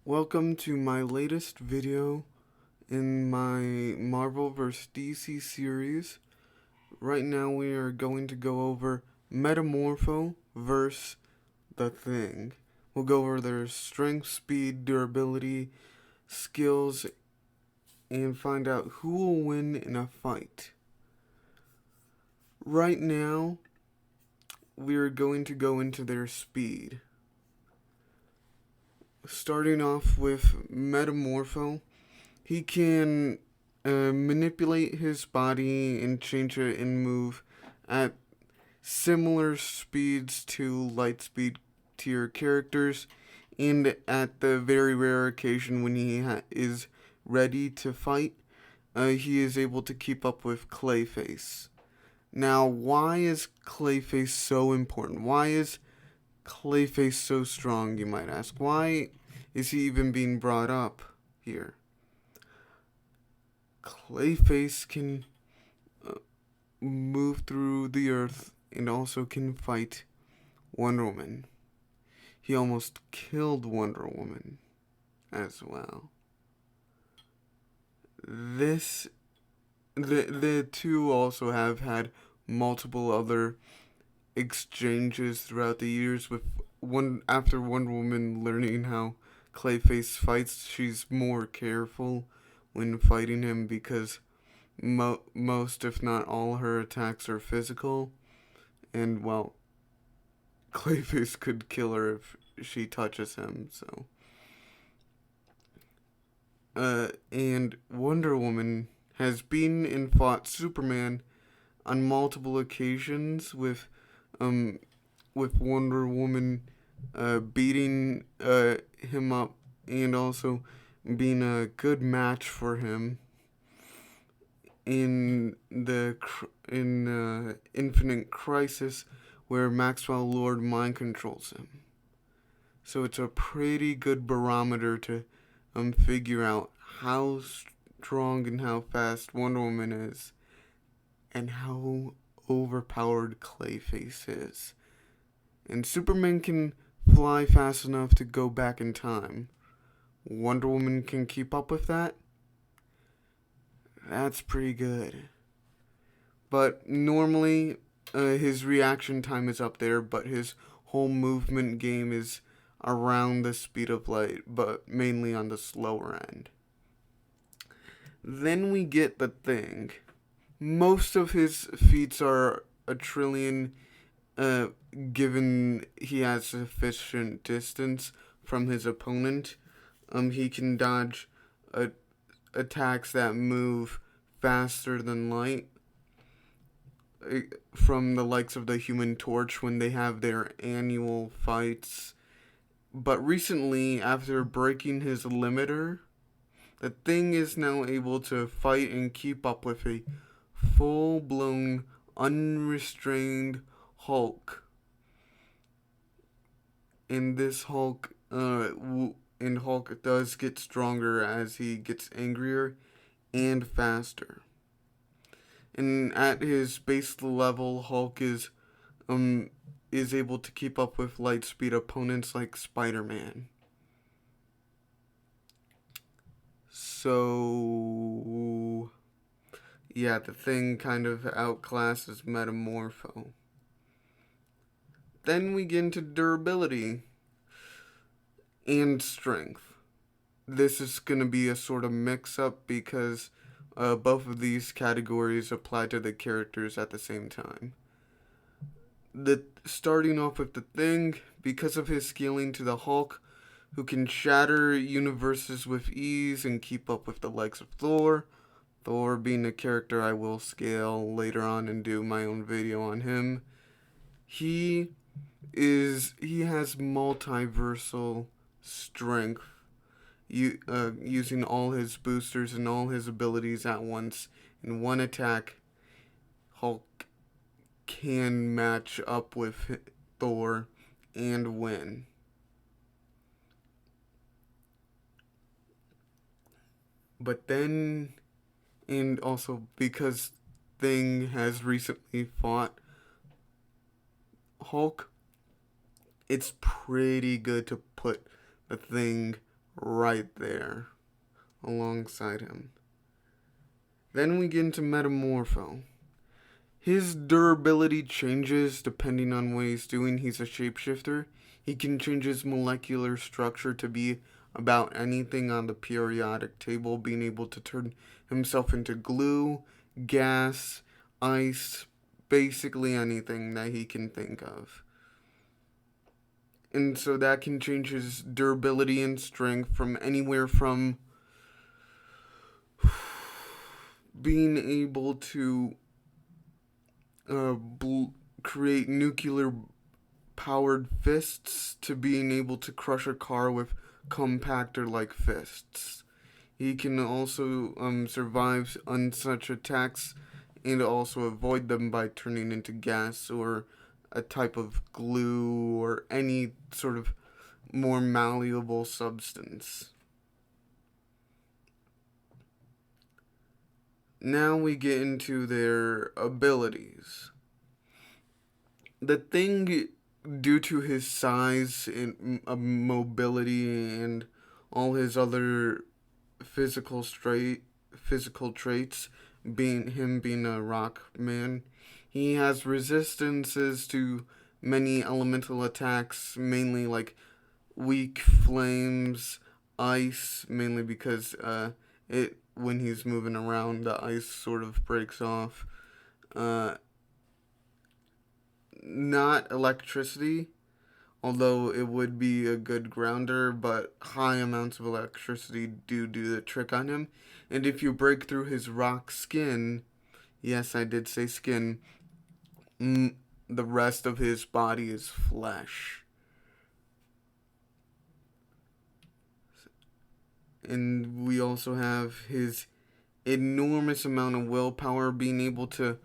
Welcome to my latest video in my Marvel vs. DC series. Right now we are going to go over Metamorpho vs. The Thing. We'll go over their strength, speed, durability, skills, and find out who will win in a fight. Right now, we are going to go into their speed. Starting off with Metamorpho, he can manipulate his body and change it and move at similar speeds to light speed tier characters, and at the very rare occasion when he is ready to fight, he is able to keep up with Clayface. Now, why is Clayface so important? Why is Clayface so strong, you might ask? Why is he even being brought up here? Clayface can move through the earth and also can fight Wonder Woman. He almost killed Wonder Woman as well. The two also have had multiple other exchanges throughout the years with after Wonder Woman learning how Clayface fights, she's more careful when fighting him because most, if not all, her attacks are physical, and well, Clayface could kill her if she touches him. So, and Wonder Woman has been and fought Superman on multiple occasions with Wonder Woman beating him up and also being a good match for him in Infinite Crisis, where Maxwell Lord mind controls him. So it's a pretty good barometer to figure out how strong and how fast Wonder Woman is, and how overpowered Clayface is. And Superman can fly fast enough to go back in time. Wonder Woman can keep up with that? That's pretty good. But normally, his reaction time is up there, but his whole movement game is around the speed of light, but mainly on the slower end. Then we get the Thing. Most of his feats are a trillion, given he has sufficient distance from his opponent. He can dodge attacks that move faster than light, from the likes of the Human Torch when they have their annual fights. But recently, after breaking his limiter, the Thing is now able to fight and keep up with a full-blown, unrestrained Hulk. And this Hulk, Hulk does get stronger as he gets angrier and faster. And at his base level, Hulk is able to keep up with light speed opponents like Spider-Man. So, yeah, the Thing kind of outclasses Metamorpho. Then we get into durability and strength. This is going to be a sort of mix-up because both of these categories apply to the characters at the same time. Starting off with the Thing, because of his scaling to the Hulk, who can shatter universes with ease and keep up with the likes of Thor. Thor being a character I will scale later on and do my own video on him. He has multiversal strength, using all his boosters and all his abilities at once in one attack. Hulk can match up with Thor and win. But then, and also because Thing has recently fought Hulk, it's pretty good to put the Thing right there alongside him. Then we get into Metamorpho. His durability changes depending on what he's doing. He's a shapeshifter. He can change his molecular structure to be about anything on the periodic table, being able to turn himself into glue, gas, ice, basically anything that he can think of. And so that can change his durability and strength from anywhere from being able to uh, create nuclear powered fists to being able to crush a car with compactor like fists. He can also survive on such attacks and also avoid them by turning into gas or a type of glue or any sort of more malleable substance. Now we get into their abilities. The Thing, due to his size and mobility and all his other physical physical traits, being a rock man, he has resistances to many elemental attacks, mainly like weak flames, ice, mainly because it when he's moving around, the ice sort of breaks off. Uh, Not electricity, although it would be a good grounder, but high amounts of electricity do the trick on him. And if you break through his rock skin, yes, I did say skin, the rest of his body is flesh. And we also have his enormous amount of willpower, being able to,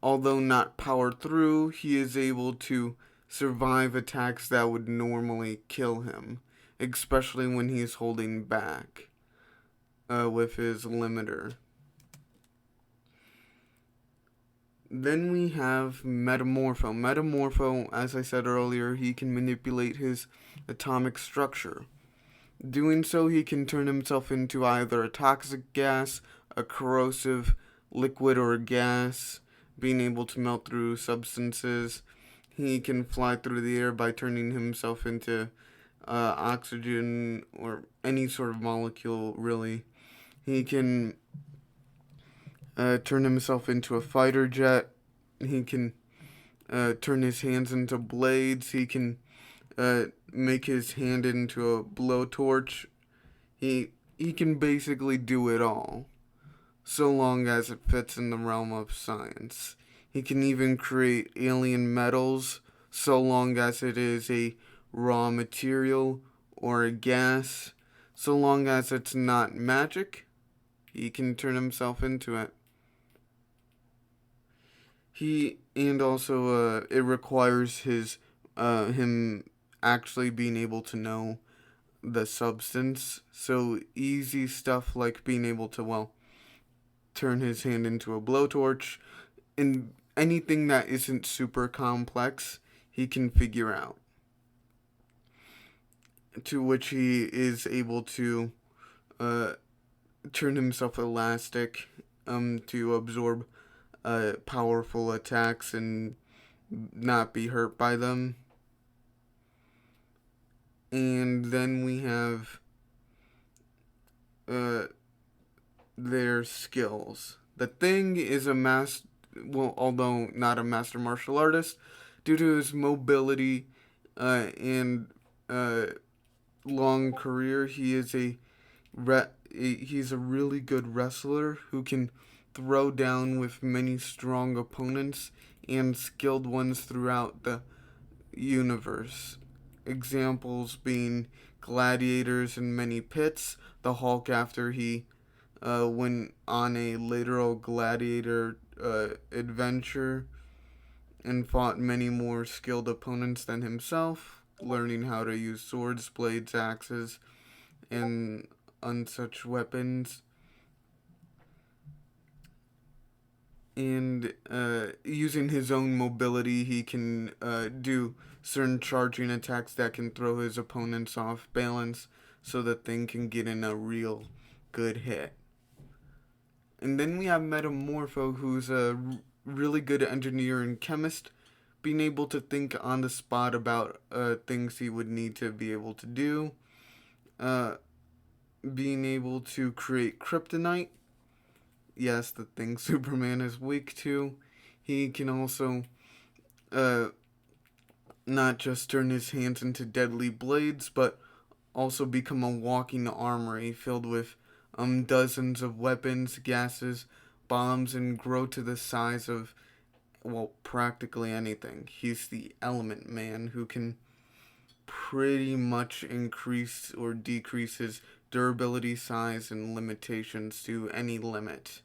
although not power through, he is able to survive attacks that would normally kill him, especially when he's holding back with his limiter. Then we have Metamorpho. Metamorpho, as I said earlier, he can manipulate his atomic structure. Doing so, he can turn himself into either a toxic gas, a corrosive liquid or a gas, being able to melt through substances. He can fly through the air by turning himself into oxygen or any sort of molecule, really. He can turn himself into a fighter jet. He can turn his hands into blades. He can make his hand into a blowtorch. He can basically do it all, so long as it fits in the realm of science. He can even create alien metals, so long as it is a raw material or a gas. So long as it's not magic, he can turn himself into it. And also it requires him actually being able to know the substance. So easy stuff like being able to, well, turn his hand into a blowtorch, and anything that isn't super complex, he can figure out. To which he is able to uh, turn himself elastic to absorb powerful attacks and not be hurt by them. And then we have their skills. The Thing is although not a master martial artist, due to his mobility and long career, he's a really good wrestler who can throw down with many strong opponents and skilled ones throughout the universe. Examples being gladiators in many pits, the Hulk after he went on a literal gladiator adventure and fought many more skilled opponents than himself, learning how to use swords, blades, axes, and such weapons. And using his own mobility, he can do certain charging attacks that can throw his opponents off balance so the thing can get in a real good hit. And then we have Metamorpho, who's a really good engineer and chemist, being able to think on the spot about things he would need to be able to do, uh, being able to create kryptonite. Yes, the thing Superman is weak to. He can also uh, not just turn his hands into deadly blades, but also become a walking armory filled with dozens of weapons, gases, bombs, and grow to the size of, well, practically anything. He's the element man who can pretty much increase or decrease his durability, size, and limitations to any limit.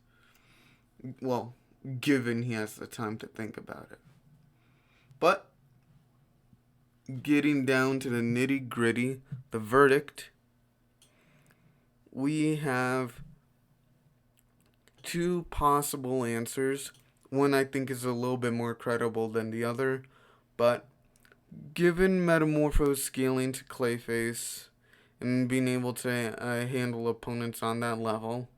Well, given he has the time to think about it. But getting down to the nitty gritty, the verdict, we have two possible answers. One I think is a little bit more credible than the other, but given Metamorpho's scaling to Clayface and being able to handle opponents on that level,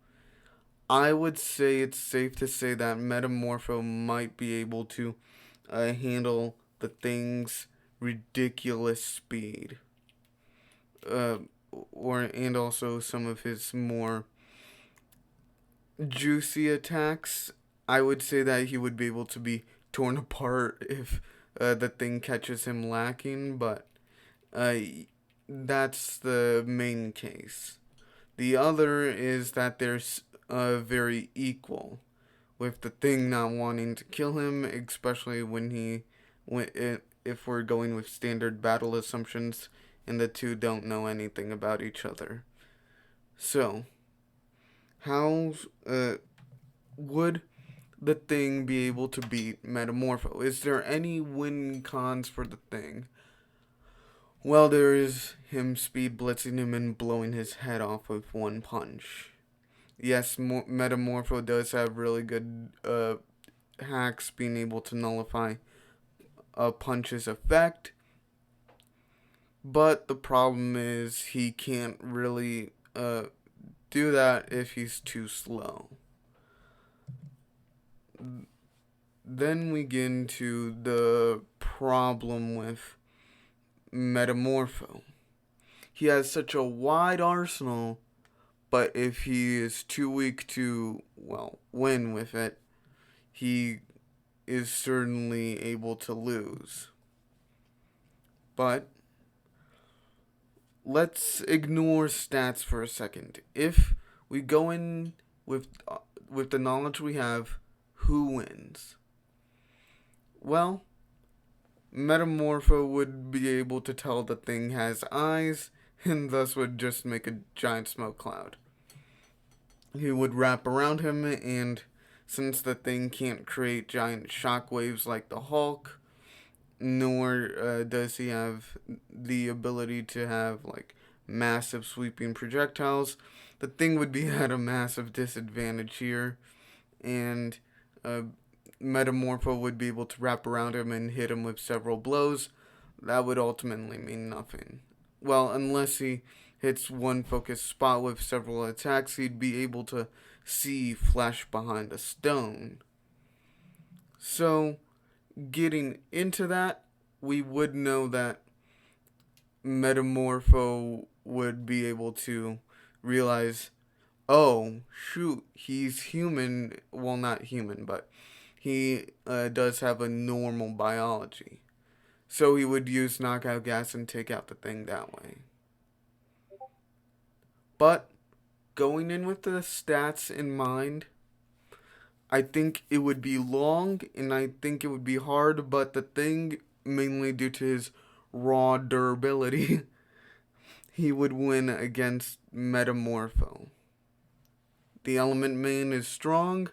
I would say it's safe to say that Metamorpho might be able to handle the Thing's ridiculous speed, and also some of his more juicy attacks. I would say that he would be able to be torn apart if the Thing catches him lacking, but that's the main case. The other is that they're very equal, with the Thing not wanting to kill him, especially if we're going with standard battle assumptions and the two don't know anything about each other. So, how would the Thing be able to beat Metamorpho? Is there any win-cons for the Thing? Well, there is him speed blitzing him and blowing his head off with one punch. Yes, Metamorpho does have really good hacks being able to nullify a punch's effect, but the problem is he can't really do that if he's too slow. Then we get into the problem with Metamorpho. He has such a wide arsenal, but if he is too weak to, well, win with it, he is certainly able to lose. But let's ignore stats for a second. If we go in with the knowledge we have, who wins? Well, Metamorpho would be able to tell the Thing has eyes, and thus would just make a giant smoke cloud. He would wrap around him, and since the Thing can't create giant shockwaves like the Hulk, nor does he have the ability to have like massive sweeping projectiles, the Thing would be at a massive disadvantage here, and Metamorpho would be able to wrap around him and hit him with several blows. That would ultimately mean nothing. Well, unless he hits one focused spot with several attacks, he'd be able to see flesh behind a stone. So, getting into that, we would know that Metamorpho would be able to realize, oh, shoot, he's human. Well, not human, but he does have a normal biology. So he would use knockout gas and take out the Thing that way. But going in with the stats in mind, I think it would be long and I think it would be hard, but the Thing, mainly due to his raw durability, he would win against Metamorpho. The Element Man is strong,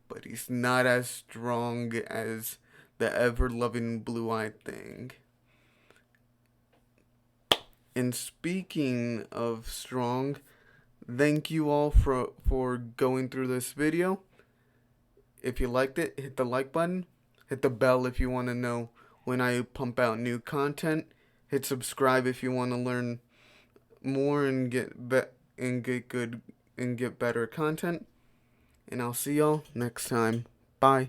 but he's not as strong as the ever-loving blue-eyed Thing. And speaking of strong, thank you all for going through this video. If you liked it, hit the like button. Hit the bell if you want to know when I pump out new content. Hit subscribe if you want to learn more and get better content. And I'll see y'all next time. Bye.